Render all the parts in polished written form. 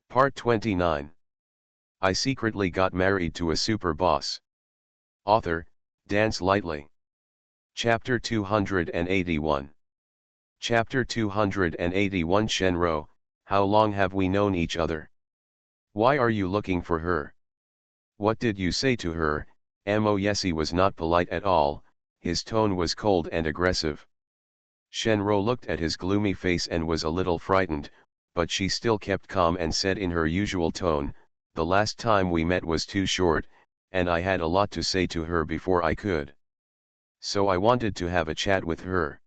Part 29. I secretly got married to a super boss. Author, Dance Lightly. Chapter 281. Chapter 281 Shenro, how long have we known each other? Why are you looking for her? What did you say to her? Moyesi was not polite at all, his tone was cold and aggressive. Shenro looked at his gloomy face and was a little frightened, but she still kept calm and said in her usual tone, "The last time we met was too short, and I had a lot to say to her before I could. So I wanted to have a chat with her.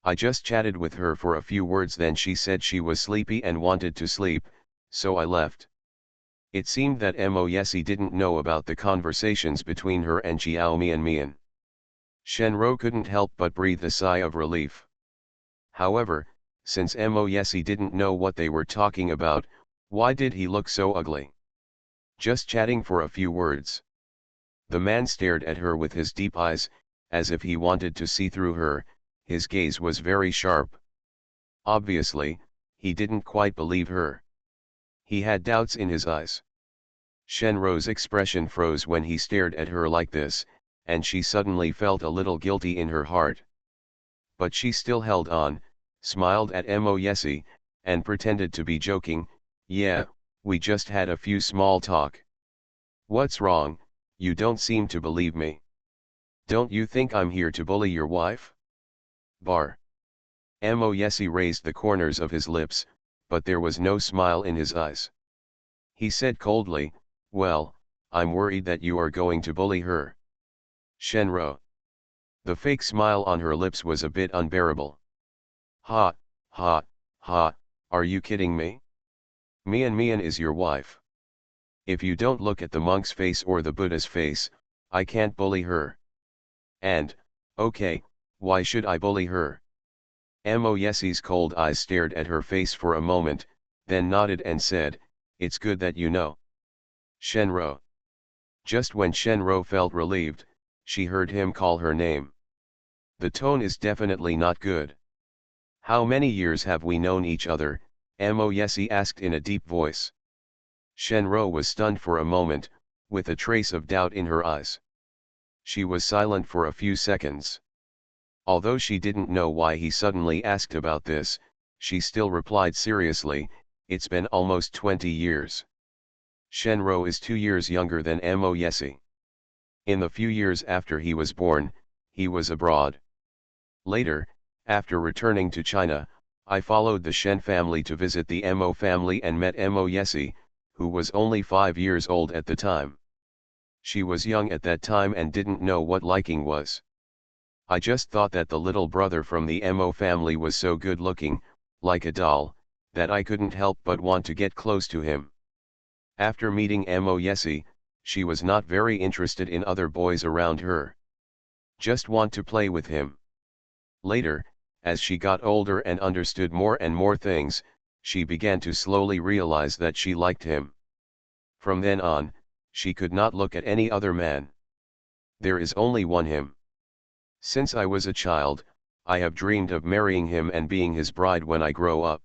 I just chatted with her for a few words, then she said she was sleepy and wanted to sleep, so I left." It seemed that Moyesi didn't know about the conversations between her and Xiao Mian. Shenro couldn't help but breathe a sigh of relief. However, since Moyesi didn't know what they were talking about, why did he look so ugly? Just chatting for a few words. The man stared at her with his deep eyes, as if he wanted to see through her. His gaze was very sharp. Obviously, he didn't quite believe her. He had doubts in his eyes. Shenro's expression froze when he stared at her like this, and she suddenly felt a little guilty in her heart. But she still held on, smiled at Moyesi, and pretended to be joking. "Yeah, we just had a few small talk." "What's wrong? You don't seem to believe me. Don't you think I'm here to bully your wife?" Bar. Moyesi raised the corners of his lips, but there was no smile in his eyes. He said coldly, "Well, I'm worried that you are going to bully her." Shenro. The fake smile on her lips was a bit unbearable. "Ha, ha, ha, are you kidding me? Mian is your wife. If you don't look at the monk's face or the Buddha's face, I can't bully her. And, okay, why should I bully her?" Moyesi's cold eyes stared at her face for a moment, then nodded and said, "It's good that you know." Shenro. Just when Shenro felt relieved, she heard him call her name. The tone is definitely not good. "How many years have we known each other?" Moyesi asked in a deep voice. Shenro was stunned for a moment, with a trace of doubt in her eyes. She was silent for a few seconds. Although she didn't know why he suddenly asked about this, she still replied seriously, "It's been almost 20 years. Shenro is 2 years younger than Moyesi. In the few years after he was born, he was abroad. Later, after returning to China, I followed the Shen family to visit the Mo family and met Moyesi, who was only 5 years old at the time. She was young at that time and didn't know what liking was. I just thought that the little brother from the Mo family was so good looking, like a doll, that I couldn't help but want to get close to him. After meeting Moyesi, she was not very interested in other boys around her. Just want to play with him. Later, as she got older and understood more and more things, she began to slowly realize that she liked him. From then on, she could not look at any other man. There is only one him. Since I was a child, I have dreamed of marrying him and being his bride when I grow up.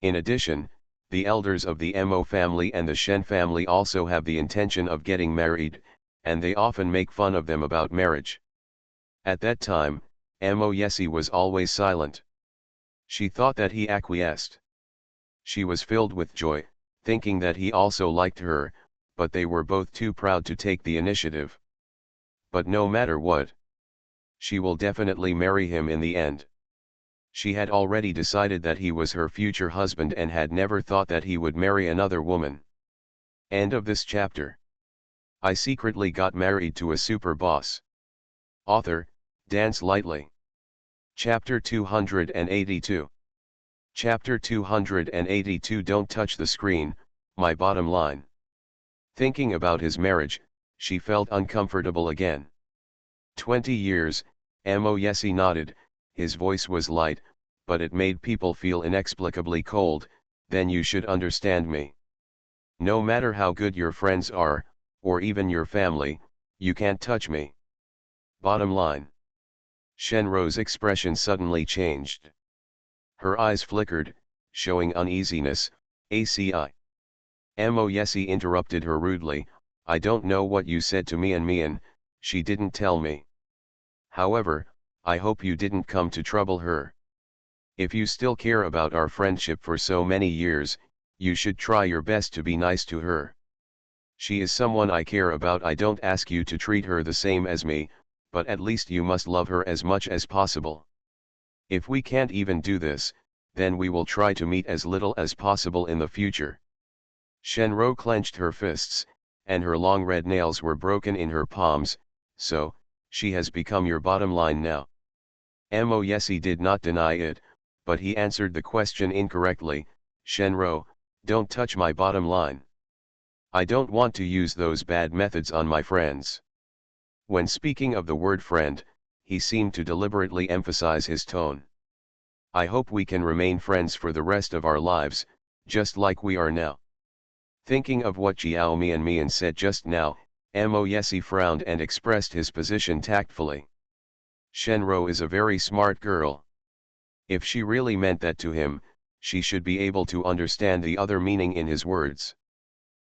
In addition, the elders of the Mo family and the Shen family also have the intention of getting married, and they often make fun of them about marriage. At that time, Moyesi was always silent. She thought that he acquiesced. She was filled with joy, thinking that he also liked her, but they were both too proud to take the initiative. But no matter what, she will definitely marry him in the end. She had already decided that he was her future husband and had never thought that he would marry another woman. End of this chapter. I secretly got married to a super boss. Author, Dance Lightly. Chapter 282. Chapter 282 Don't touch the screen, my bottom line. Thinking about his marriage, she felt uncomfortable again. 20 years, Moyesi nodded, his voice was light, but it made people feel inexplicably cold. "Then you should understand me. No matter how good your friends are, or even your family, you can't touch me. Bottom line." Shenro's expression suddenly changed. Her eyes flickered, showing uneasiness. "ACI. Mo Yesi interrupted her rudely, I don't know what you said to Mian, she didn't tell me. However, I hope you didn't come to trouble her. If you still care about our friendship for so many years, you should try your best to be nice to her. She is someone I care about. I don't ask you to treat her the same as me, but at least you must love her as much as possible. If we can't even do this, then we will try to meet as little as possible in the future. Shenro clenched her fists, and her long red nails were broken in her palms, so, she has become your bottom line now. Mo Yesi did not deny it, but he answered the question incorrectly, Shenro, don't touch my bottom line. I don't want to use those bad methods on my friends. When speaking of the word friend, he seemed to deliberately emphasize his tone. I hope we can remain friends for the rest of our lives, just like we are now. Thinking of what Jiao Mian said just now, Mo Yesi frowned and expressed his position tactfully. Shenro is a very smart girl. If she really meant that to him, she should be able to understand the other meaning in his words.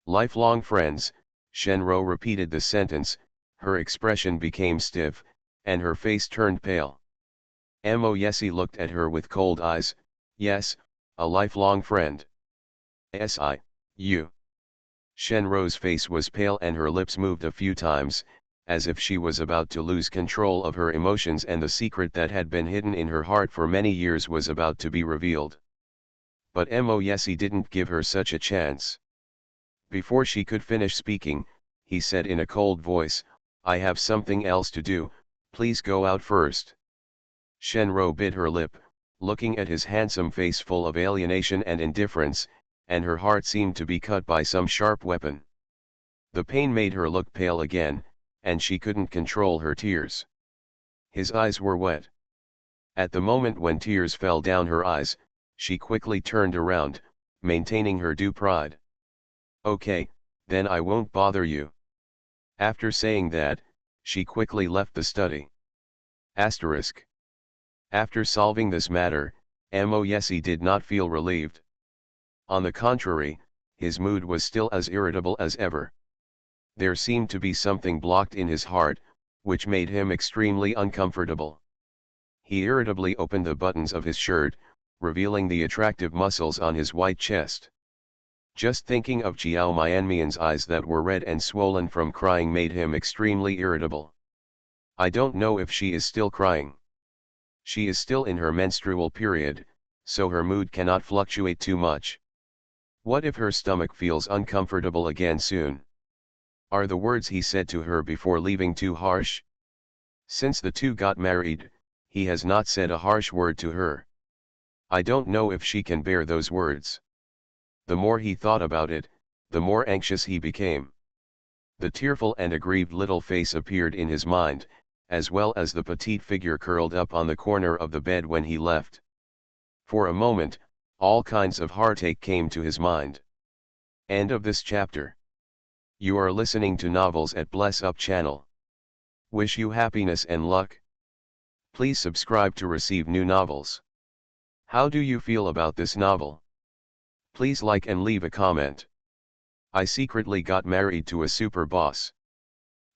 Lifelong friends, Shenro repeated the sentence, her expression became stiff, and her face turned pale. Mo Yesi looked at her with cold eyes, yes, a lifelong friend. You. Shenro's face was pale and her lips moved a few times, as if she was about to lose control of her emotions and the secret that had been hidden in her heart for many years was about to be revealed. But Mo Yesi didn't give her such a chance. Before she could finish speaking, he said in a cold voice, I have something else to do, please go out first. Shenro bit her lip, looking at his handsome face full of alienation and indifference, and her heart seemed to be cut by some sharp weapon. The pain made her look pale again, and she couldn't control her tears. His eyes were wet. At the moment when tears fell down her eyes, she quickly turned around, maintaining her due pride. Okay, then I won't bother you. After saying that, she quickly left the study. Asterisk. After solving this matter, Mo Yesi did not feel relieved. On the contrary, his mood was still as irritable as ever. There seemed to be something blocked in his heart, which made him extremely uncomfortable. He irritably opened the buttons of his shirt, revealing the attractive muscles on his white chest. Just thinking of Jiao Mian's eyes that were red and swollen from crying made him extremely irritable. I don't know if she is still crying. She is still in her menstrual period, so her mood cannot fluctuate too much. What if her stomach feels uncomfortable again soon? Are the words he said to her before leaving too harsh? Since the two got married, he has not said a harsh word to her. I don't know if she can bear those words. The more he thought about it, the more anxious he became. The tearful and aggrieved little face appeared in his mind, as well as the petite figure curled up on the corner of the bed when he left. For a moment, all kinds of heartache came to his mind. End of this chapter. You are listening to Novels at Bless Up channel. Wish you happiness and luck. Please subscribe to receive new novels. How do you feel about this novel? Please like and leave a comment. I secretly got married to a super boss.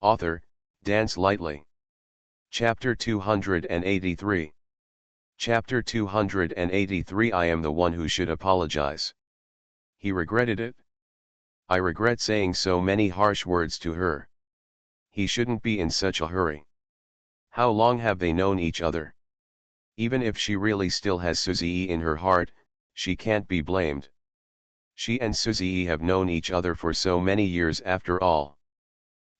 Author, Dance Lightly. Chapter 283. Chapter 283 I am the one who should apologize. He regretted it. I regret saying so many harsh words to her. He shouldn't be in such a hurry. How long have they known each other? Even if she really still has Suzy in her heart, she can't be blamed. She and Suzy have known each other for so many years after all.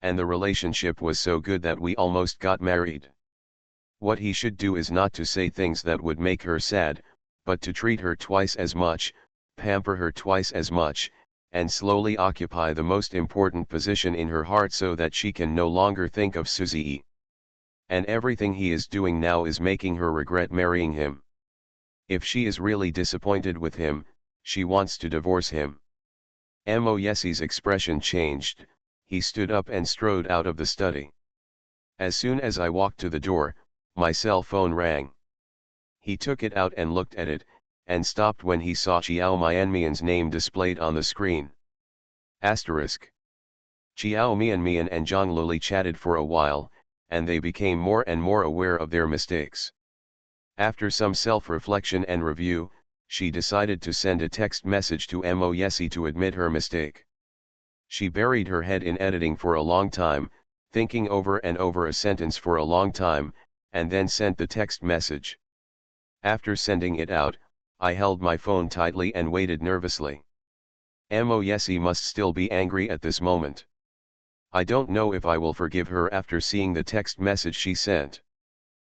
And the relationship was so good that we almost got married. What he should do is not to say things that would make her sad, but to treat her twice as much, pamper her twice as much, and slowly occupy the most important position in her heart so that she can no longer think of Suzy. And everything he is doing now is making her regret marrying him. If she is really disappointed with him, she wants to divorce him. Mo Yesi's expression changed, he stood up and strode out of the study. As soon as I walked to the door, my cell phone rang. He took it out and looked at it, and stopped when he saw Jiao Mian's name displayed on the screen. Asterisk. Xiao Mian and Zhang Luli chatted for a while, and they became more and more aware of their mistakes. After some self-reflection and review, she decided to send a text message to Mo Yesi to admit her mistake. She buried her head in editing for a long time, thinking over and over a sentence for a long time, and then sent the text message. After sending it out, I held my phone tightly and waited nervously. Mo Yesi must still be angry at this moment. I don't know if I will forgive her after seeing the text message she sent.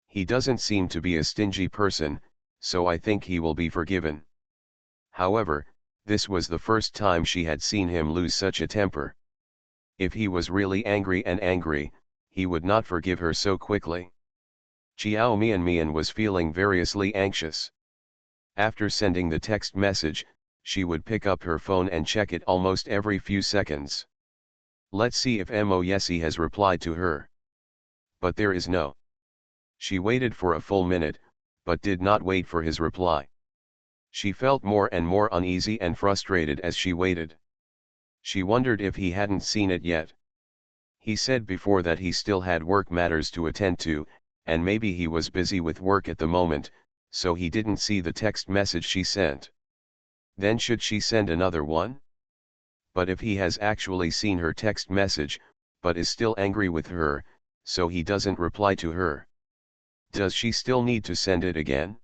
He doesn't seem to be a stingy person, so I think he will be forgiven. However, this was the first time she had seen him lose such a temper. If he was really angry, he would not forgive her so quickly. Xiao Mian was feeling variously anxious. After sending the text message, she would pick up her phone and check it almost every few seconds. Let's see if Mo Yesi has replied to her. But there is no. She waited for a full minute, but did not wait for his reply. She felt more and more uneasy and frustrated as she waited. She wondered if he hadn't seen it yet. He said before that he still had work matters to attend to, and maybe he was busy with work at the moment, so he didn't see the text message she sent. Then should she send another one? But if he has actually seen her text message, but is still angry with her, so he doesn't reply to her, does she still need to send it again?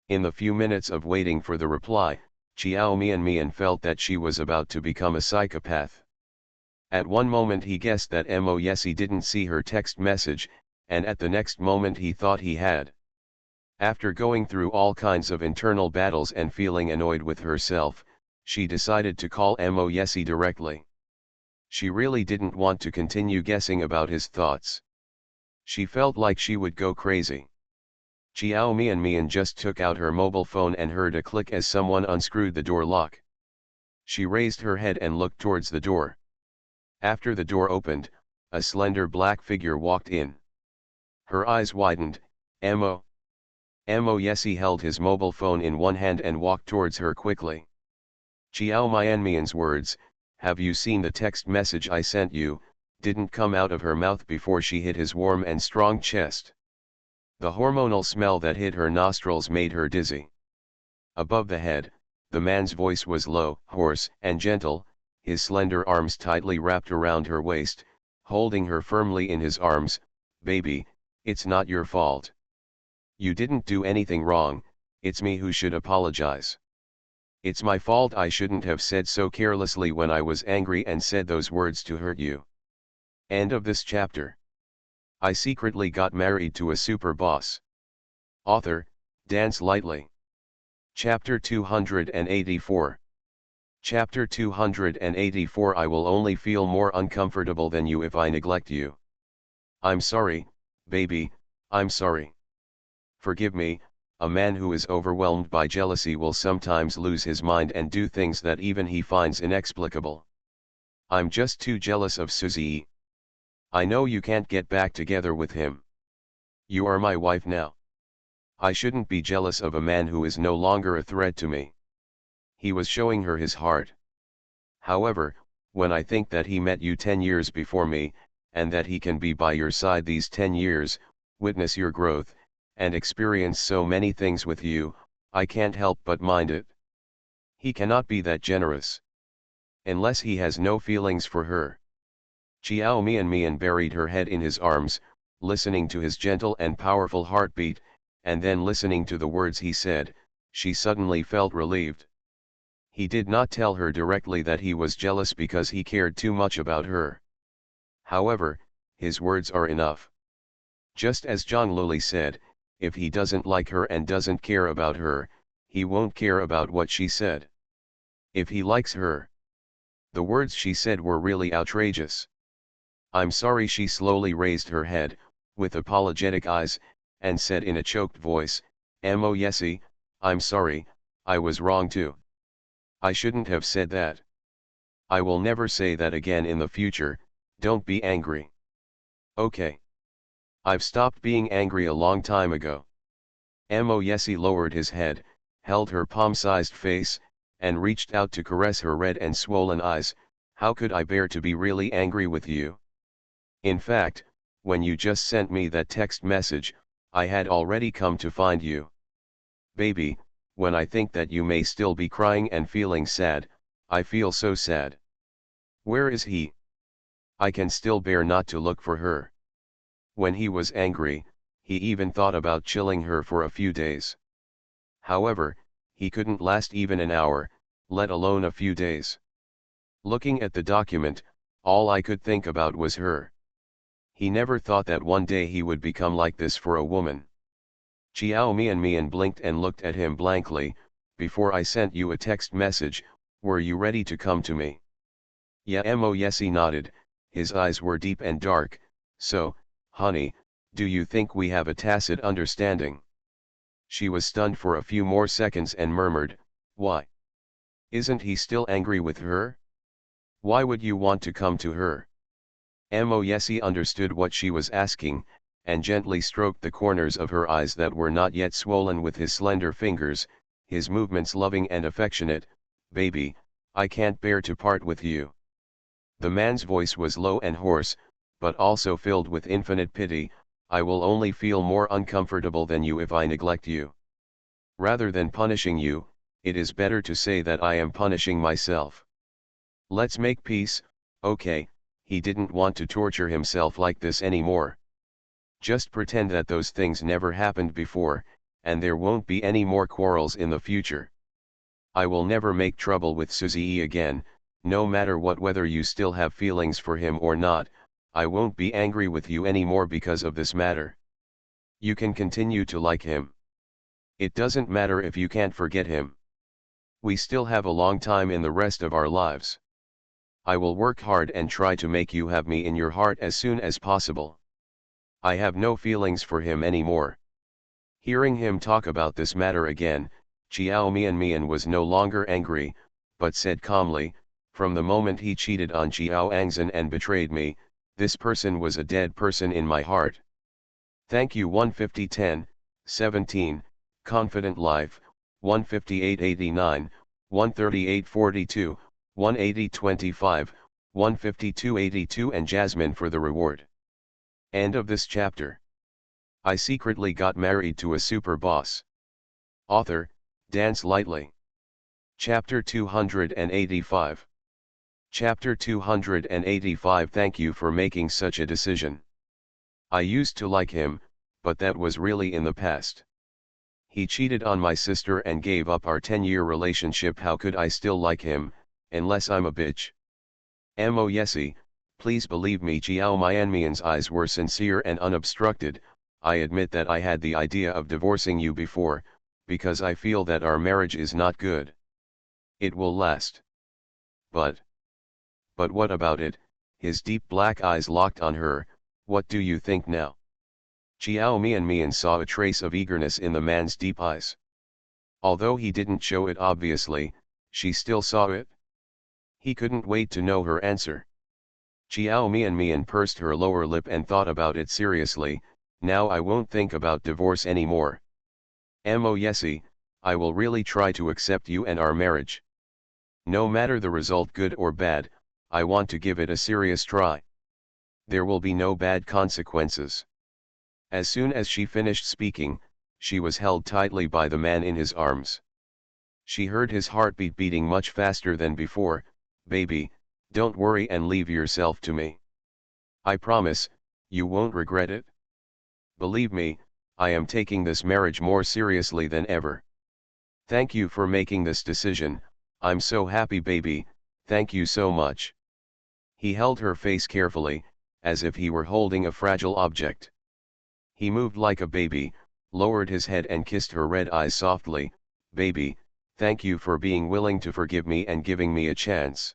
In the few minutes of waiting for the reply, Xiao Mian felt that she was about to become a psychopath. At one moment he guessed that Mo Yesi didn't see her text message, and at the next moment he thought he had. After going through all kinds of internal battles and feeling annoyed with herself, she decided to call Mo Yesi directly. She really didn't want to continue guessing about his thoughts. She felt like she would go crazy. Xiao Mian just took out her mobile phone and heard a click as someone unscrewed the door lock. She raised her head and looked towards the door. After the door opened, a slender black figure walked in. Her eyes widened. Mo Yesi held his mobile phone in one hand and walked towards her quickly. Xiao Mian's words, "Have you seen the text message I sent you?" didn't come out of her mouth before she hit his warm and strong chest. The hormonal smell that hit her nostrils made her dizzy. Above the head, the man's voice was low, hoarse, and gentle, his slender arms tightly wrapped around her waist, holding her firmly in his arms. "Baby, it's not your fault. You didn't do anything wrong, it's me who should apologize. It's my fault, I shouldn't have said so carelessly when I was angry and said those words to hurt you." End of this chapter. I secretly got married to a super boss. Author, Dance Lightly. Chapter 284. Chapter 284. I will only feel more uncomfortable than you if I neglect you. I'm sorry, baby, I'm sorry. Forgive me. A man who is overwhelmed by jealousy will sometimes lose his mind and do things that even he finds inexplicable. I'm just too jealous of Suzy. I know you can't get back together with him. You are my wife now. I shouldn't be jealous of a man who is no longer a threat to me. He was showing her his heart. However, when I think that he met you 10 years before me, and that he can be by your side these 10 years, witness your growth, and experience so many things with you, I can't help but mind it. He cannot be that generous. Unless he has no feelings for her. Xiao Mian buried her head in his arms, listening to his gentle and powerful heartbeat, and then listening to the words he said. She suddenly felt relieved. He did not tell her directly that he was jealous because he cared too much about her. However, his words are enough. Just as Zhang Luli said, if he doesn't like her and doesn't care about her, he won't care about what she said. If he likes her. The words she said were really outrageous. I'm sorry. She slowly raised her head, with apologetic eyes, and said in a choked voice, Mo Yesi, I'm sorry, I was wrong too. I shouldn't have said that. I will never say that again in the future, don't be angry. Okay. I've stopped being angry a long time ago. Mo Yesi lowered his head, held her palm-sized face, and reached out to caress her red and swollen eyes. How could I bear to be really angry with you? In fact, when you just sent me that text message, I had already come to find you. Baby, when I think that you may still be crying and feeling sad, I feel so sad. Where is he? I can still bear not to look for her. When he was angry, he even thought about chilling her for a few days. However, he couldn't last even an hour, let alone a few days. Looking at the document, all I could think about was her. He never thought that one day he would become like this for a woman. Chiao Mian blinked and looked at him blankly. Before I sent you a text message, were you ready to come to me? Yeah, Mo. Yes, he nodded, his eyes were deep and dark. So, honey, do you think we have a tacit understanding? She was stunned for a few more seconds and murmured, why? Isn't he still angry with her? Why would you want to come to her? Mo. Yes, he understood what she was asking, and gently stroked the corners of her eyes that were not yet swollen with his slender fingers, his movements loving and affectionate. Baby, I can't bear to part with you. The man's voice was low and hoarse, but also filled with infinite pity. I will only feel more uncomfortable than you if I neglect you. Rather than punishing you, it is better to say that I am punishing myself. Let's make peace, okay? He didn't want to torture himself like this anymore. Just pretend that those things never happened before, and there won't be any more quarrels in the future. I will never make trouble with Suzy again, no matter what, whether you still have feelings for him or not. I won't be angry with you anymore because of this matter. You can continue to like him. It doesn't matter if you can't forget him. We still have a long time in the rest of our lives. I will work hard and try to make you have me in your heart as soon as possible. I have no feelings for him anymore. Hearing him talk about this matter again, Chiao Mian was no longer angry, but said calmly, from the moment he cheated on Chiao Angzan and betrayed me, this person was a dead person in my heart. Thank you. 15010, 17, Confident Life, 15889, 13842, 18025, 15282 and Jasmine for the reward. End of this chapter. I secretly got married to a super boss. Author, Dance Lightly. Chapter 285. Chapter 285. Thank you for making such a decision. I used to like him, but that was really in the past. He cheated on my sister and gave up our 10-year relationship. How could I still like him, unless I'm a bitch? Mo. Yesy, please believe me. Chiao Mian's eyes were sincere and unobstructed. I admit that I had the idea of divorcing you before, because I feel that our marriage is not good. It will last. But what about it? His deep black eyes locked on her. What do you think now? Chiao Mian saw a trace of eagerness in the man's deep eyes. Although he didn't show it obviously, she still saw it. He couldn't wait to know her answer. Chiao Mian pursed her lower lip and thought about it seriously. Now I won't think about divorce anymore. Mo. Yesy, I will really try to accept you and our marriage. No matter the result, good or bad, I want to give it a serious try. There will be no bad consequences. As soon as she finished speaking, she was held tightly by the man in his arms. She heard his heartbeat beating much faster than before. Baby, don't worry and leave yourself to me. I promise, you won't regret it. Believe me, I am taking this marriage more seriously than ever. Thank you for making this decision. I'm so happy, baby, thank you so much. He held her face carefully, as if he were holding a fragile object. He moved like a baby, lowered his head and kissed her red eyes softly. Baby, thank you for being willing to forgive me and giving me a chance.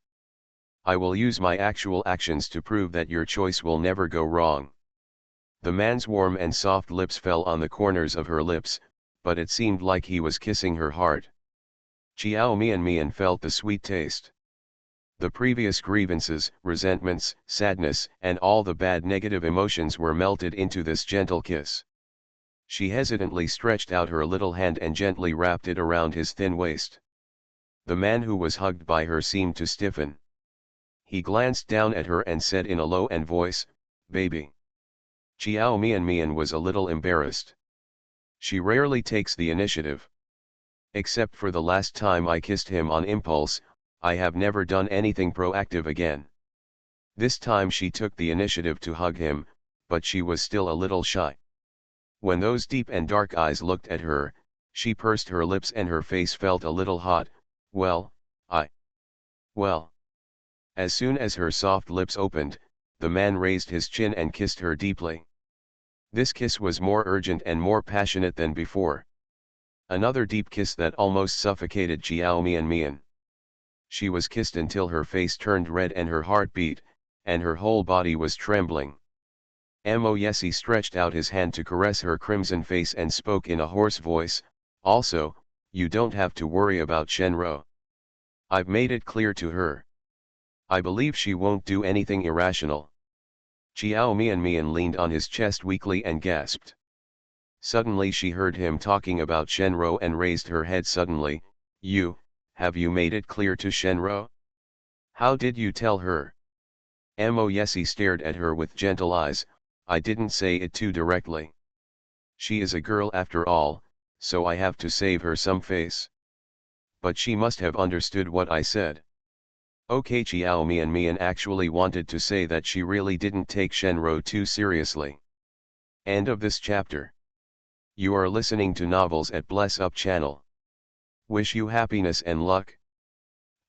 I will use my actual actions to prove that your choice will never go wrong. The man's warm and soft lips fell on the corners of her lips, but it seemed like he was kissing her heart. Chiao Mian felt the sweet taste. The previous grievances, resentments, sadness, and all the bad negative emotions were melted into this gentle kiss. She hesitantly stretched out her little hand and gently wrapped it around his thin waist. The man who was hugged by her seemed to stiffen. He glanced down at her and said in a low voice, "Baby." Chiao Mian was a little embarrassed. She rarely takes the initiative. Except for the last time I kissed him on impulse, I have never done anything proactive again. This time she took the initiative to hug him, but she was still a little shy. When those deep and dark eyes looked at her, she pursed her lips and her face felt a little hot. Well. As soon as her soft lips opened, the man raised his chin and kissed her deeply. This kiss was more urgent and more passionate than before. Another deep kiss that almost suffocated Chiao Mian. She was kissed until her face turned red and her heart beat, and her whole body was trembling. Mo Yesi stretched out his hand to caress her crimson face and spoke in a hoarse voice, "Also, you don't have to worry about Shenro. I've made it clear to her. I believe she won't do anything irrational." Chiao Mian leaned on his chest weakly and gasped. Suddenly she heard him talking about Shenro and raised her head suddenly. Have you made it clear to Shenro? How did you tell her?" Mo Yesi stared at her with gentle eyes. "I didn't say it too directly. She is a girl after all, so I have to save her some face. But she must have understood what I said." Okay, Chiao Mian actually wanted to say that she really didn't take Shenro too seriously. End of this chapter. You are listening to Novels at Bless Up channel. Wish you happiness and luck.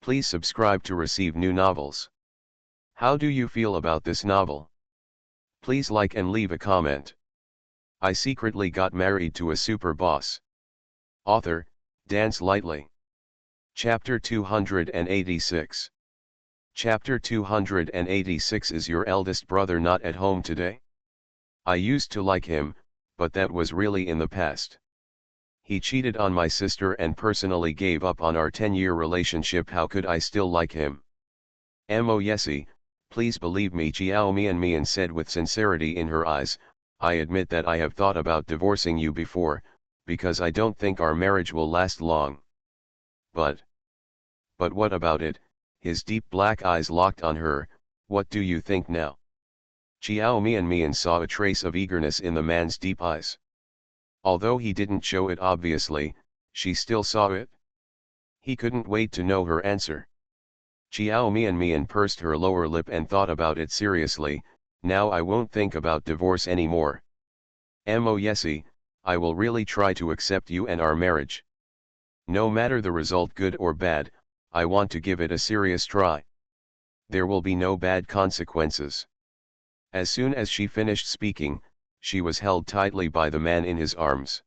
Please subscribe to receive new novels. How do you feel about this novel? Please like and leave a comment. I secretly got married to a super boss. Author, Dance Lightly. Chapter 286. Chapter 286. Is your eldest brother not at home today? I used to like him, but that was really in the past. He cheated on my sister and personally gave up on our 10-year relationship. How could I still like him? Mo Yesi, please believe me, Chiao Mian said with sincerity in her eyes. I admit that I have thought about divorcing you before, because I don't think our marriage will last long. But what about it? His deep black eyes locked on her. What do you think now? Chiao Mian saw a trace of eagerness in the man's deep eyes. Although he didn't show it obviously, she still saw it. He couldn't wait to know her answer. Chiao Mian pursed her lower lip and thought about it seriously. Now I won't think about divorce anymore. Mo Yesi, I will really try to accept you and our marriage. No matter the result, good or bad, I want to give it a serious try. There will be no bad consequences. As soon as she finished speaking, she was held tightly by the man in his arms.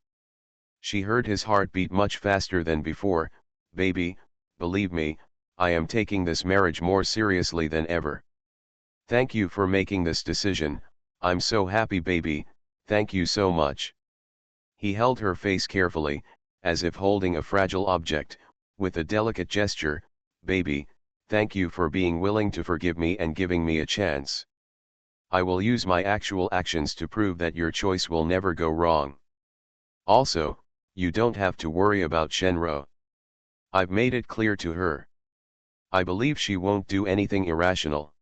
She heard his heart beat much faster than before. Baby, believe me, I am taking this marriage more seriously than ever. Thank you for making this decision. I'm so happy, baby, thank you so much. He held her face carefully, as if holding a fragile object, with a delicate gesture. Baby, thank you for being willing to forgive me and giving me a chance. I will use my actual actions to prove that your choice will never go wrong. Also, you don't have to worry about Shenro. I've made it clear to her. I believe she won't do anything irrational.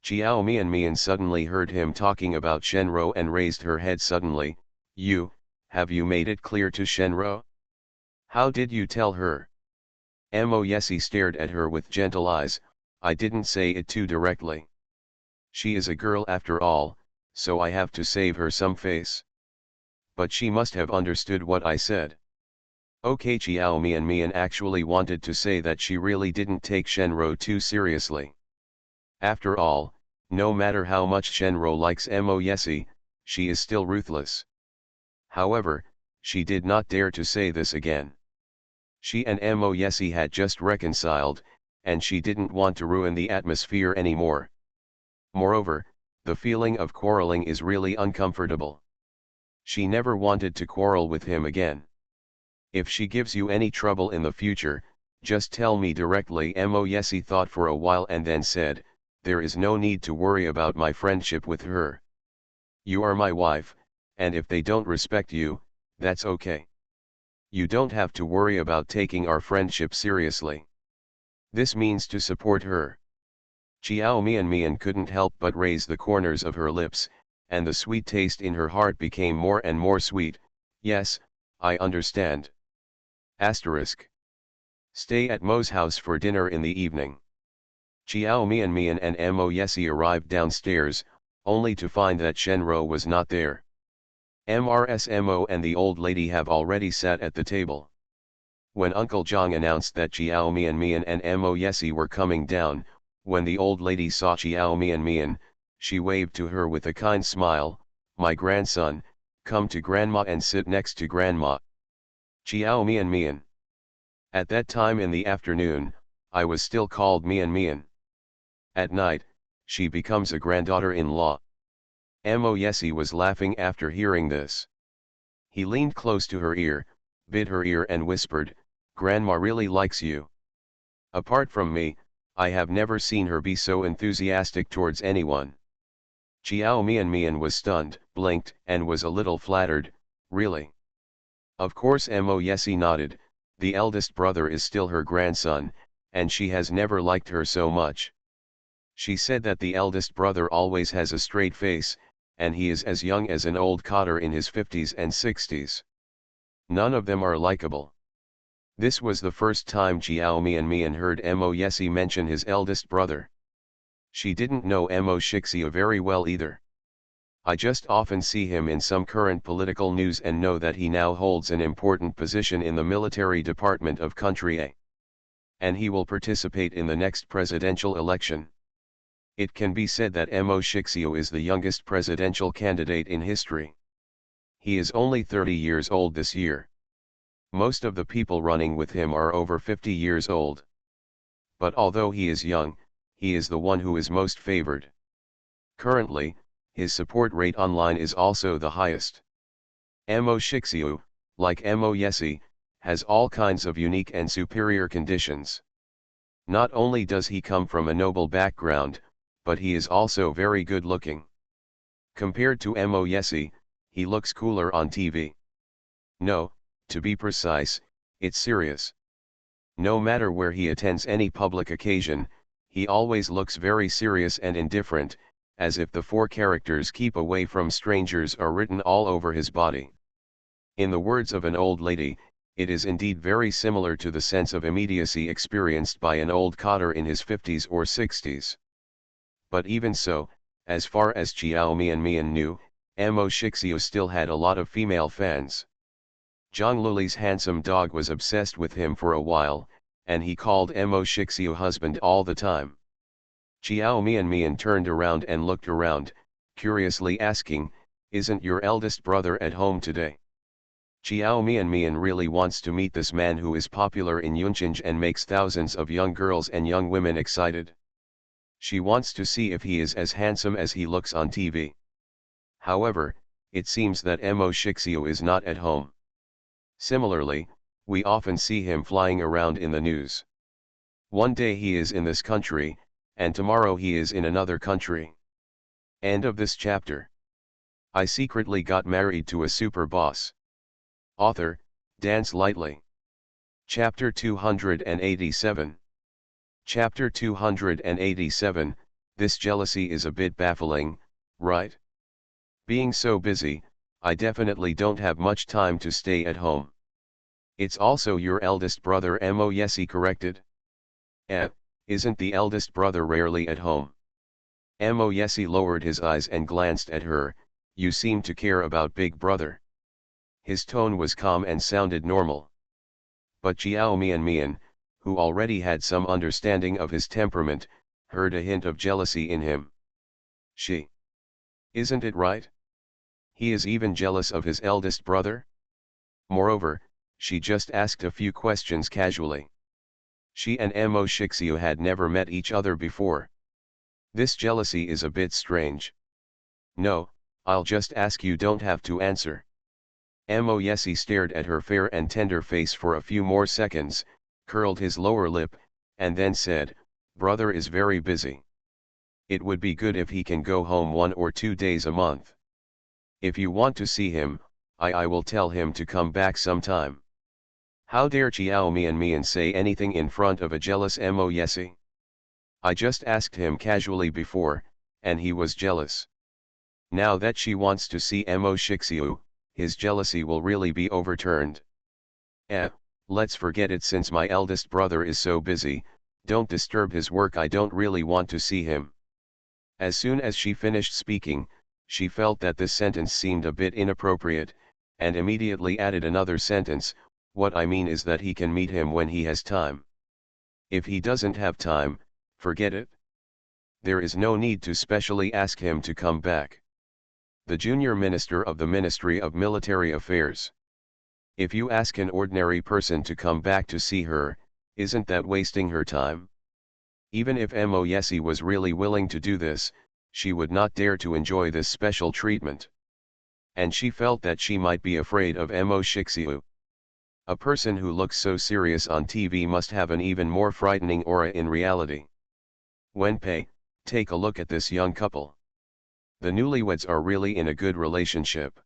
Chiao Mian suddenly heard him talking about Shenro and raised her head suddenly. Have you made it clear to Shenro? How did you tell her? Mo Yesi stared at her with gentle eyes. I didn't say it too directly. She is a girl after all, so I have to save her some face. But she must have understood what I said. Okay, Chiao Mian actually wanted to say that she really didn't take Shenro too seriously. After all, no matter how much Shenro likes Mo Yesi, she is still ruthless. However, she did not dare to say this again. She and Mo Yesi had just reconciled, and she didn't want to ruin the atmosphere anymore. Moreover, the feeling of quarreling is really uncomfortable. She never wanted to quarrel with him again. If she gives you any trouble in the future, just tell me directly. Mo Yesi thought for a while and then said, there is no need to worry about my friendship with her. You are my wife, and if they don't respect you, that's okay. You don't have to worry about taking our friendship seriously. This means to support her. Chiao Mian Mian couldn't help but raise the corners of her lips, and the sweet taste in her heart became more and more sweet. Yes, I understand. Asterisk. Stay at Mo's house for dinner in the evening. Chiao Mian Mian and Mo Yesi arrived downstairs, only to find that Shenro was not there. Mo and the old lady have already sat at the table. When Uncle Zhang announced that Chiao Mian Mian and Mo Yesi were coming down, when the old lady saw Chiao Mian Mian, she waved to her with a kind smile, "My grandson, come to grandma and sit next to grandma." Chiao Mian Mian. At that time in the afternoon, I was still called Mian Mian. At night, she becomes a granddaughter-in-law. Mo Yesi was laughing after hearing this. He leaned close to her ear, bit her ear and whispered, "Grandma really likes you. Apart from me, I have never seen her be so enthusiastic towards anyone." Chiao Mian Mian was stunned, blinked, and was a little flattered. "Really?" Of course Mo Yesi nodded. The eldest brother is still her grandson, and she has never liked her so much. She said that the eldest brother always has a straight face, and he is as young as an old cotter in his 50s and 60s. None of them are likable. This was the first time Chiao Mian Mian heard Mo Yesi mention his eldest brother. She didn't know Mo Shixia very well either. I just often see him in some current political news and know that he now holds an important position in the military department of country A. And he will participate in the next presidential election. It can be said that Mo Shixia is the youngest presidential candidate in history. He is only 30 years old this year. Most of the people running with him are over 50 years old. But although he is young, he is the one who is most favored. Currently, his support rate online is also the highest. Mo Shixia, like Mo Yesi, has all kinds of unique and superior conditions. Not only does he come from a noble background, but he is also very good looking. Compared to Mo Yesi, he looks cooler on TV. No, to be precise, it's serious. No matter where he attends any public occasion, he always looks very serious and indifferent, as if the 4 characters "keep away from strangers" are written all over his body. In the words of an old lady, it is indeed very similar to the sense of immediacy experienced by an old cotter in his 50s or 60s. But even so, as far as Chiao Mian Mian knew, Mo Shixia still had a lot of female fans. Zhang Luli's handsome dog was obsessed with him for a while, and he called Mo Shixia husband all the time. Chiao Mian Mian turned around and looked around, curiously asking, "Isn't your eldest brother at home today?" Chiao Mian Mian really wants to meet this man who is popular in Yunqing and makes thousands of young girls and young women excited. She wants to see if he is as handsome as he looks on TV. However, it seems that Mo Shixia is not at home. Similarly, we often see him flying around in the news. One day he is in this country, and tomorrow he is in another country. End of this chapter. I secretly got married to a super boss. Author, Dance Lightly. Chapter 287. Chapter 287, This jealousy is a bit baffling, right? Being so busy, I definitely don't have much time to stay at home. It's also your eldest brother Mo Yesi corrected? Isn't the eldest brother rarely at home? Mo Yesi lowered his eyes and glanced at her. "You seem to care about big brother." His tone was calm and sounded normal. But Chiao Mian Mian, who already had some understanding of his temperament, heard a hint of jealousy in him. She. Isn't it right? He is even jealous of his eldest brother? Moreover, she just asked a few questions casually. She and Mo Shixia had never met each other before. This jealousy is a bit strange. "No, I'll just ask, you don't have to answer." Mo Yesi stared at her fair and tender face for a few more seconds, curled his lower lip, and then said, "Brother is very busy. It would be good if he can go home 1 or 2 days a month. If you want to see him, I will tell him to come back sometime." How dare Chiao Mian Mian say anything in front of a jealous Mo Yesi? I just asked him casually before, and he was jealous. Now that she wants to see Mo Shixiu, his jealousy will really be overturned. Let's forget it since my eldest brother is so busy, don't disturb his work, I don't really want to see him. As soon as she finished speaking, she felt that this sentence seemed a bit inappropriate, and immediately added another sentence, what I mean is that he can meet him when he has time. If he doesn't have time, forget it. There is no need to specially ask him to come back. The junior minister of the Ministry of Military Affairs. If you ask an ordinary person to come back to see her, isn't that wasting her time? Even if Mo Yesi was really willing to do this, she would not dare to enjoy this special treatment. And she felt that she might be afraid of Mo Shixiu. A person who looks so serious on TV must have an even more frightening aura in reality. Wenpei, take a look at this young couple. The newlyweds are really in a good relationship.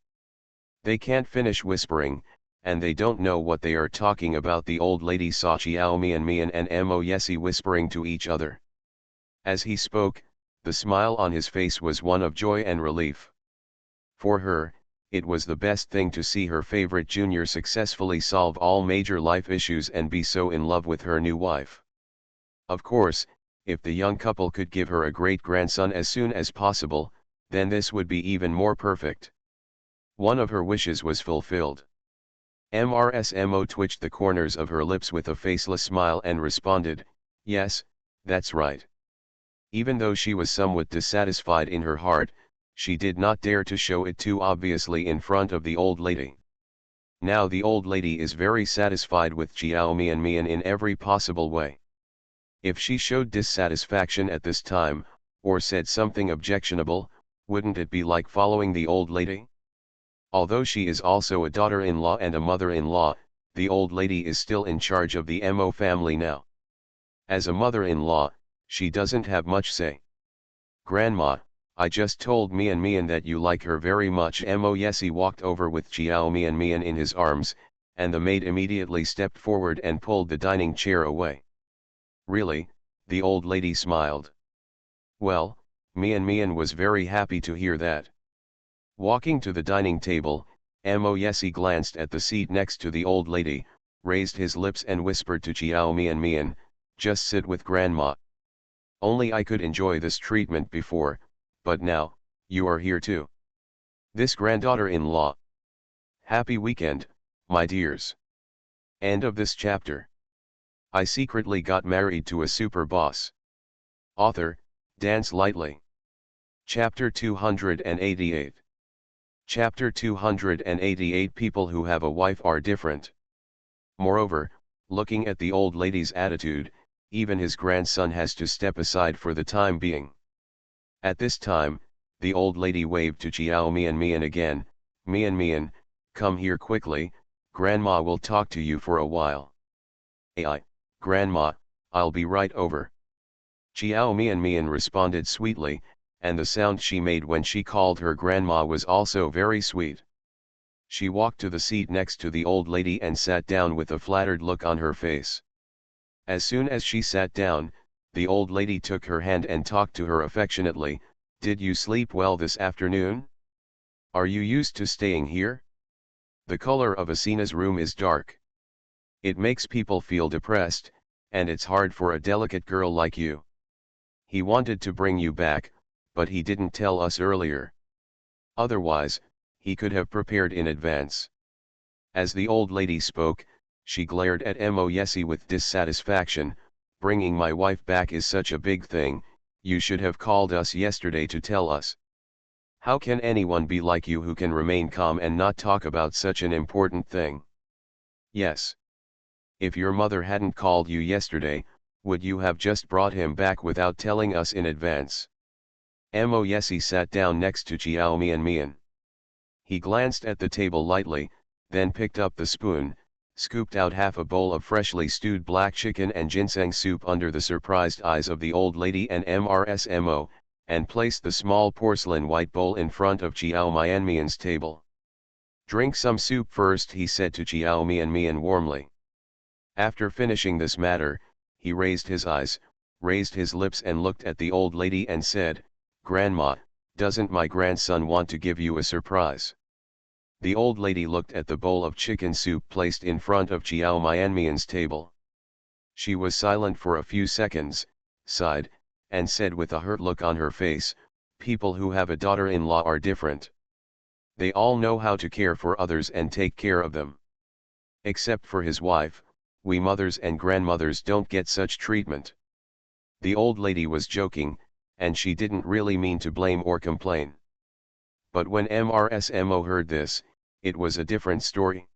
They can't finish whispering, and they don't know what they are talking about. The old lady saw Xiao Mian and Mo Yesi whispering to each other. As he spoke, the smile on his face was one of joy and relief. For her, it was the best thing to see her favorite junior successfully solve all major life issues and be so in love with her new wife. Of course, if the young couple could give her a great-grandson as soon as possible, then this would be even more perfect. One of her wishes was fulfilled. Mo twitched the corners of her lips with a faceless smile and responded, yes, that's right. Even though she was somewhat dissatisfied in her heart, she did not dare to show it too obviously in front of the old lady. Now the old lady is very satisfied with Xiao Mian in every possible way. If she showed dissatisfaction at this time, or said something objectionable, wouldn't it be like following the old lady? Although she is also a daughter-in-law and a mother-in-law, the old lady is still in charge of the Mo family now. As a mother-in-law, she doesn't have much say. Grandma, I just told Mian that you like her very much. Mo Yesi walked over with Xiao Mian in his arms, and the maid immediately stepped forward and pulled the dining chair away. Really? The old lady smiled. Well, Mian was very happy to hear that. Walking to the dining table, Mo Yesi glanced at the seat next to the old lady, raised his lips and whispered to Xiao Mian, just sit with grandma. Only I could enjoy this treatment before, but now, you are here too. This granddaughter-in-law. Happy weekend, my dears. End of this chapter. I secretly got married to a super boss. Author, Dance Lightly. Chapter 288. Chapter 288. People who have a wife are different. Moreover, looking at the old lady's attitude, even his grandson has to step aside for the time being. At this time, the old lady waved to Xiao Mian again. Mian, come here quickly, grandma will talk to you for a while. Grandma, I'll be right over. Xiao Mian responded sweetly, and the sound she made when she called her grandma was also very sweet. She walked to the seat next to the old lady and sat down with a flattered look on her face. As soon as she sat down, the old lady took her hand and talked to her affectionately. Did you sleep well this afternoon? Are you used to staying here? The color of Asina's room is dark. It makes people feel depressed, and it's hard for a delicate girl like you. He wanted to bring you back, but he didn't tell us earlier. Otherwise, he could have prepared in advance. As the old lady spoke, she glared at Mo Yesi with dissatisfaction. Bringing my wife back is such a big thing, you should have called us yesterday to tell us. How can anyone be like you who can remain calm and not talk about such an important thing? Yes. If your mother hadn't called you yesterday, would you have just brought him back without telling us in advance? Mo Yesi sat down next to Xiao Mian. He glanced at the table lightly, then picked up the spoon, scooped out half a bowl of freshly stewed black chicken and ginseng soup under the surprised eyes of the old lady and Mo, and placed the small porcelain white bowl in front of Xiao Mian's table. Drink some soup first, he said to Xiao Mian warmly. After finishing this matter, he raised his eyes, raised his lips and looked at the old lady and said, "Grandma, doesn't my grandson want to give you a surprise?" The old lady looked at the bowl of chicken soup placed in front of Chiao Mianmian's table. She was silent for a few seconds, sighed, and said with a hurt look on her face, "People who have a daughter-in-law are different. They all know how to care for others and take care of them. Except for his wife, we mothers and grandmothers don't get such treatment." The old lady was joking, and she didn't really mean to blame or complain. But when Mrsmo heard this, it was a different story.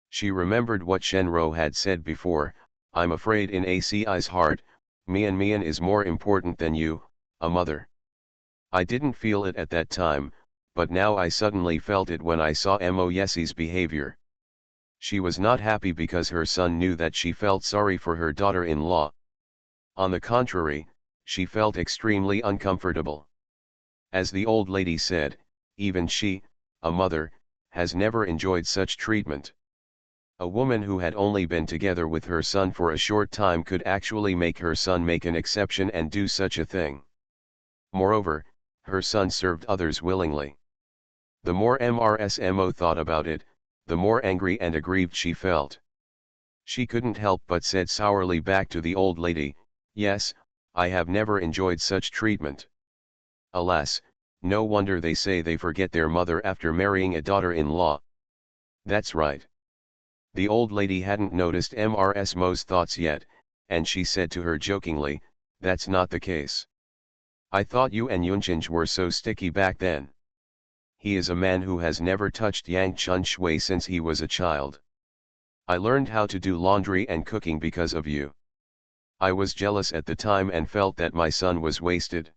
She remembered what Shenro had said before, "I'm afraid in ACI's heart, Mian Mian is more important than you, a mother." I didn't feel it at that time, but now I suddenly felt it when I saw Mo Yesi's behavior. She was not happy because her son knew that she felt sorry for her daughter-in-law. On the contrary, she felt extremely uncomfortable. As the old lady said, even she, a mother, has never enjoyed such treatment. A woman who had only been together with her son for a short time could actually make her son make an exception and do such a thing. Moreover, her son served others willingly. The more Mrsmo thought about it, the more angry and aggrieved she felt. She couldn't help but said sourly back to the old lady, "Yes, I have never enjoyed such treatment." Alas, no wonder they say they forget their mother after marrying a daughter-in-law. That's right. The old lady hadn't noticed Mrsmo's thoughts yet, and she said to her jokingly, "That's not the case. I thought you and Yunchinj were so sticky back then. He is a man who has never touched Yang Chun Shui since he was a child. I learned how to do laundry and cooking because of you. I was jealous at the time and felt that my son was wasted."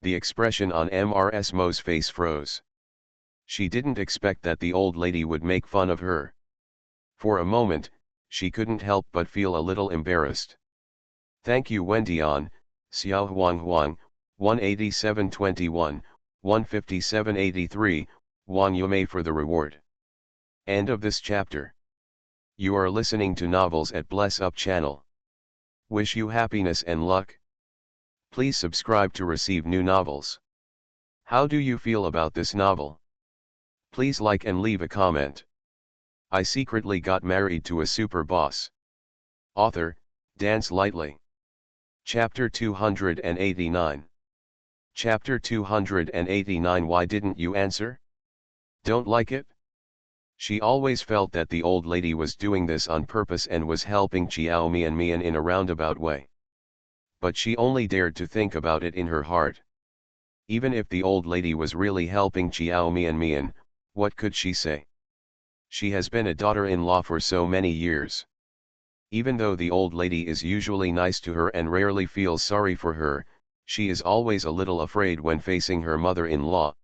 The expression on Mrsmo's face froze. She didn't expect that the old lady would make fun of her. For a moment, she couldn't help but feel a little embarrassed. "Thank you Wendian, Xiao Huang Huang, 18721, 15783, Wang Yumei for the reward." End of this chapter. You are listening to Novels at Bless Up channel. Wish you happiness and luck. Please subscribe to receive new novels. How do you feel about this novel? Please like and leave a comment. I secretly got married to a super boss. Author, Dance Lightly. Chapter 289. Chapter 289. Why didn't you answer? Don't like it? She always felt that the old lady was doing this on purpose and was helping Chiao Mian Mian in a roundabout way. But she only dared to think about it in her heart. Even if the old lady was really helping Chiao Mian Mian, what could she say? She has been a daughter-in-law for so many years. Even though the old lady is usually nice to her and rarely feels sorry for her, she is always a little afraid when facing her mother-in-law.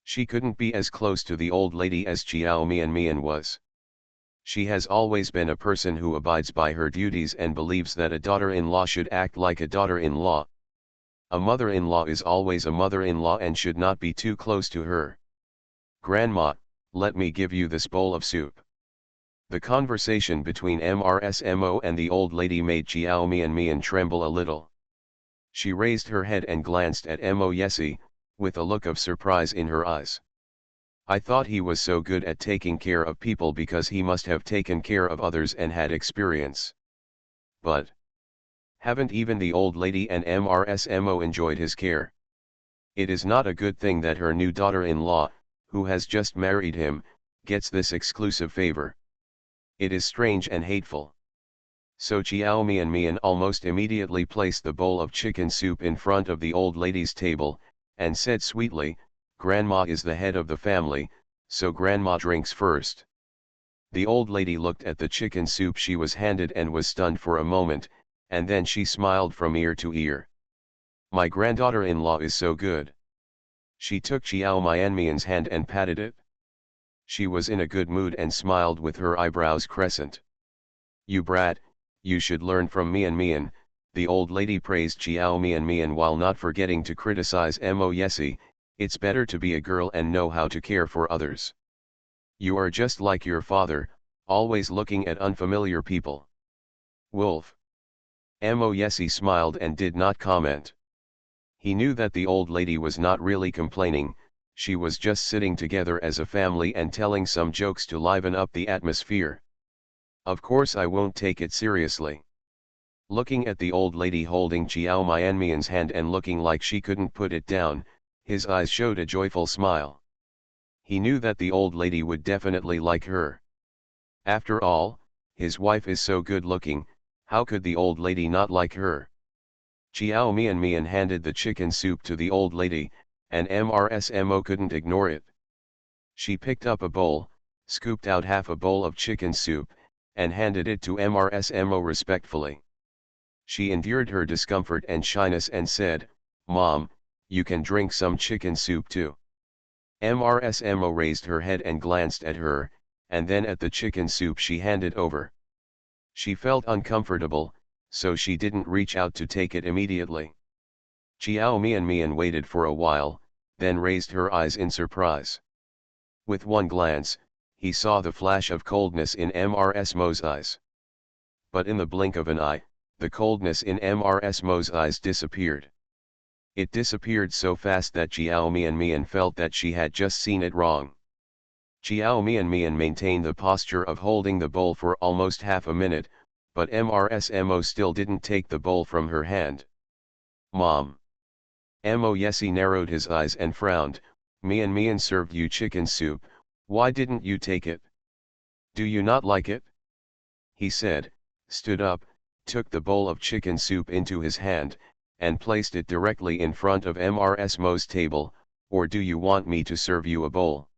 She couldn't be as close to the old lady as Chiao Mian Mian was. She has always been a person who abides by her duties and believes that a daughter-in-law should act like a daughter-in-law. A mother-in-law is always a mother-in-law and should not be too close to her. "Grandma, let me give you this bowl of soup." The conversation between Mrsmo and the old lady made Chiao Mian Mian tremble a little. She raised her head and glanced at Mo Yesi, with a look of surprise in her eyes. "I thought he was so good at taking care of people because he must have taken care of others and had experience. But haven't even the old lady and Mrsmo enjoyed his care? It is not a good thing that her new daughter-in-law, who has just married him, gets this exclusive favor. It is strange and hateful." So Chiao Mian Mian almost immediately placed the bowl of chicken soup in front of the old lady's table, and said sweetly, "Grandma is the head of the family, so Grandma drinks first." The old lady looked at the chicken soup she was handed and was stunned for a moment, and then she smiled from ear to ear. "My granddaughter-in-law is so good." She took Chiao Mianmian's hand and patted it. She was in a good mood and smiled with her eyebrows crescent. "You brat, you should learn from Mian Mian," the old lady praised Chiao Mian Mian while not forgetting to criticize Mo Yesi. "It's better to be a girl and know how to care for others. You are just like your father, always looking at unfamiliar people." Wolf. Mo Yesi smiled and did not comment. He knew that the old lady was not really complaining, she was just sitting together as a family and telling some jokes to liven up the atmosphere. Of course I won't take it seriously. Looking at the old lady holding Chiao Mianmian's hand and looking like she couldn't put it down, his eyes showed a joyful smile. He knew that the old lady would definitely like her. After all, his wife is so good looking, how could the old lady not like her? Chiao Mian handed the chicken soup to the old lady, and MRSMO couldn't ignore it. She picked up a bowl, scooped out half a bowl of chicken soup, and handed it to MRSMO respectfully. She endured her discomfort and shyness and said, "Mom, you can drink some chicken soup too." MRSMO raised her head and glanced at her, and then at the chicken soup she handed over. She felt uncomfortable, so she didn't reach out to take it immediately. Chiao Mian waited for a while, then raised her eyes in surprise. With one glance, he saw the flash of coldness in MRSMO's eyes. But in the blink of an eye, the coldness in MRSMO's eyes disappeared. It disappeared so fast that Chiao Mian felt that she had just seen it wrong. Chiao Mian maintained the posture of holding the bowl for almost half a minute, but MRSMO still didn't take the bowl from her hand. "Mom." Mo Yesi narrowed his eyes and frowned. Mian served you chicken soup, why didn't you take it? Do you not like it?" He said, stood up, took the bowl of chicken soup into his hand, and placed it directly in front of MRSMO's table. "Or do you want me to serve you a bowl?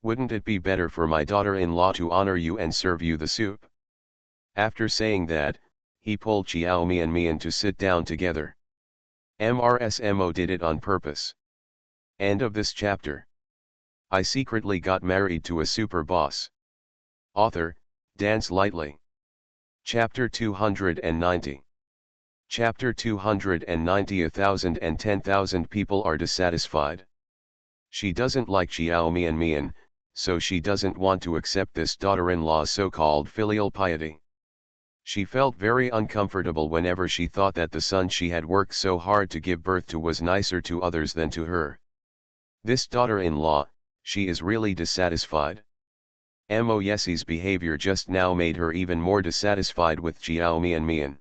Wouldn't it be better for my daughter-in-law to honor you and serve you the soup?" After saying that, he pulled Chiao Mian to sit down together. MRSMO did it on purpose. End of this chapter. I secretly got married to a super boss. Author, Dance Lightly. Chapter 290. Chapter 290. 1,000 and 10,000 people are dissatisfied. She doesn't like Chiao Mian, so she doesn't want to accept this daughter-in-law's so-called filial piety. She felt very uncomfortable whenever she thought that the son she had worked so hard to give birth to was nicer to others than to her. This daughter-in-law, she is really dissatisfied. Mo Yesi's behavior just now made her even more dissatisfied with Chiao Mian.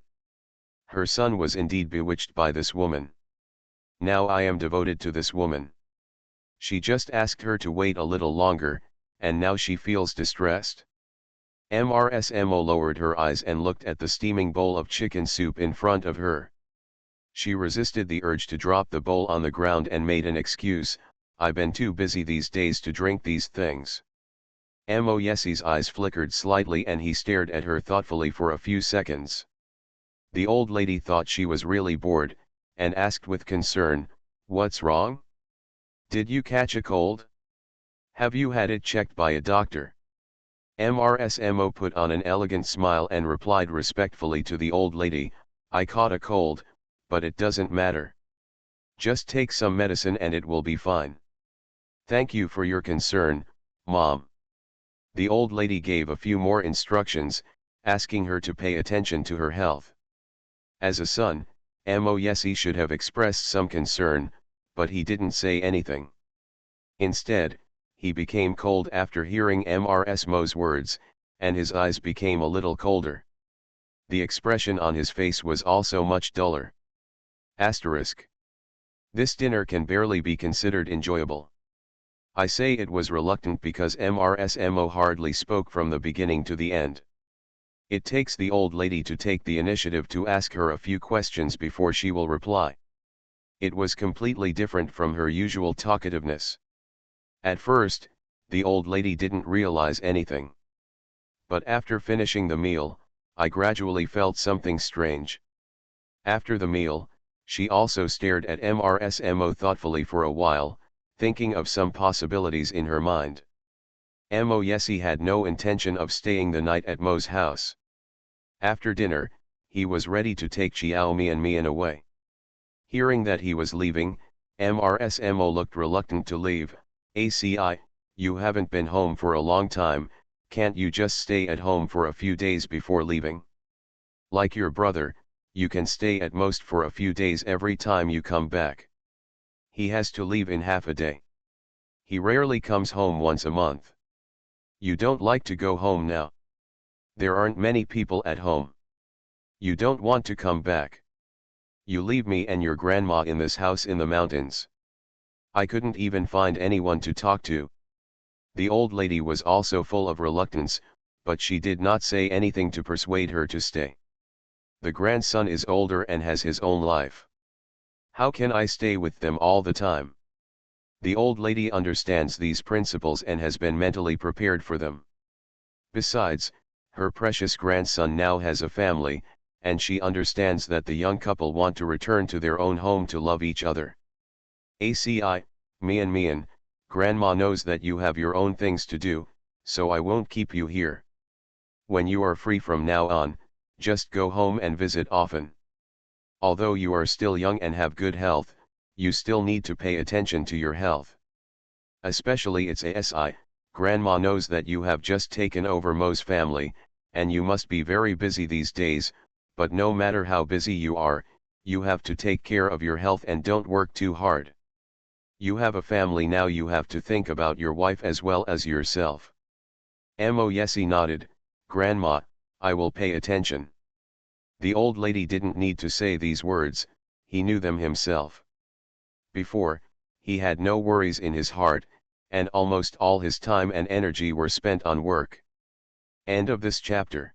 Her son was indeed bewitched by this woman. Now I am devoted to this woman. She just asked her to wait a little longer, and now she feels distressed. MRSMO lowered her eyes and looked at the steaming bowl of chicken soup in front of her. She resisted the urge to drop the bowl on the ground and made an excuse, "I've been too busy these days to drink these things." Mo Yesi's eyes flickered slightly and he stared at her thoughtfully for a few seconds. The old lady thought she was really bored, and asked with concern, "What's wrong? Did you catch a cold? Have you had it checked by a doctor?" MRSMO put on an elegant smile and replied respectfully to the old lady, "I caught a cold, but it doesn't matter. Just take some medicine and it will be fine. Thank you for your concern, Mom." The old lady gave a few more instructions, asking her to pay attention to her health. As a son, Mo Yesi should have expressed some concern, but he didn't say anything. Instead, he became cold after hearing MRSMO's words, and his eyes became a little colder. The expression on his face was also much duller. Asterisk. This dinner can barely be considered enjoyable. I say it was reluctant because MRSMO hardly spoke from the beginning to the end. It takes the old lady to take the initiative to ask her a few questions before she will reply. It was completely different from her usual talkativeness. At first, the old lady didn't realize anything. But after finishing the meal, I gradually felt something strange. After the meal, she also stared at MRSMO thoughtfully for a while, thinking of some possibilities in her mind. Mo Yesi had no intention of staying the night at Mo's house. After dinner, he was ready to take Chiao Mian away. Hearing that he was leaving, MRSMO looked reluctant to leave. "ACI, you haven't been home for a long time, can't you just stay at home for a few days before leaving? Like your brother, you can stay at most for a few days every time you come back. He has to leave in half a day. He rarely comes home once a month. You don't like to go home now. There aren't many people at home. You don't want to come back. You leave me and your grandma in this house in the mountains. I couldn't even find anyone to talk to. The old lady was also full of reluctance, but she did not say anything to persuade her to stay. The grandson is older and has his own life. How can I stay with them all the time? The old lady understands these principles and has been mentally prepared for them. Besides, her precious grandson now has a family, and she understands that the young couple want to return to their own home to love each other. ACI, Mian, Grandma knows that you have your own things to do, so I won't keep you here. When you are free from now on, just go home and visit often. Although you are still young and have good health, you still need to pay attention to your health. Especially its ASI, Grandma knows that you have just taken over Mo's family, and you must be very busy these days, but no matter how busy you are, you have to take care of your health and don't work too hard. You have a family now, you have to think about your wife as well as yourself. Moyesi nodded, Grandma, I will pay attention. The old lady didn't need to say these words, he knew them himself. Before, he had no worries in his heart, and almost all his time and energy were spent on work. End of this chapter.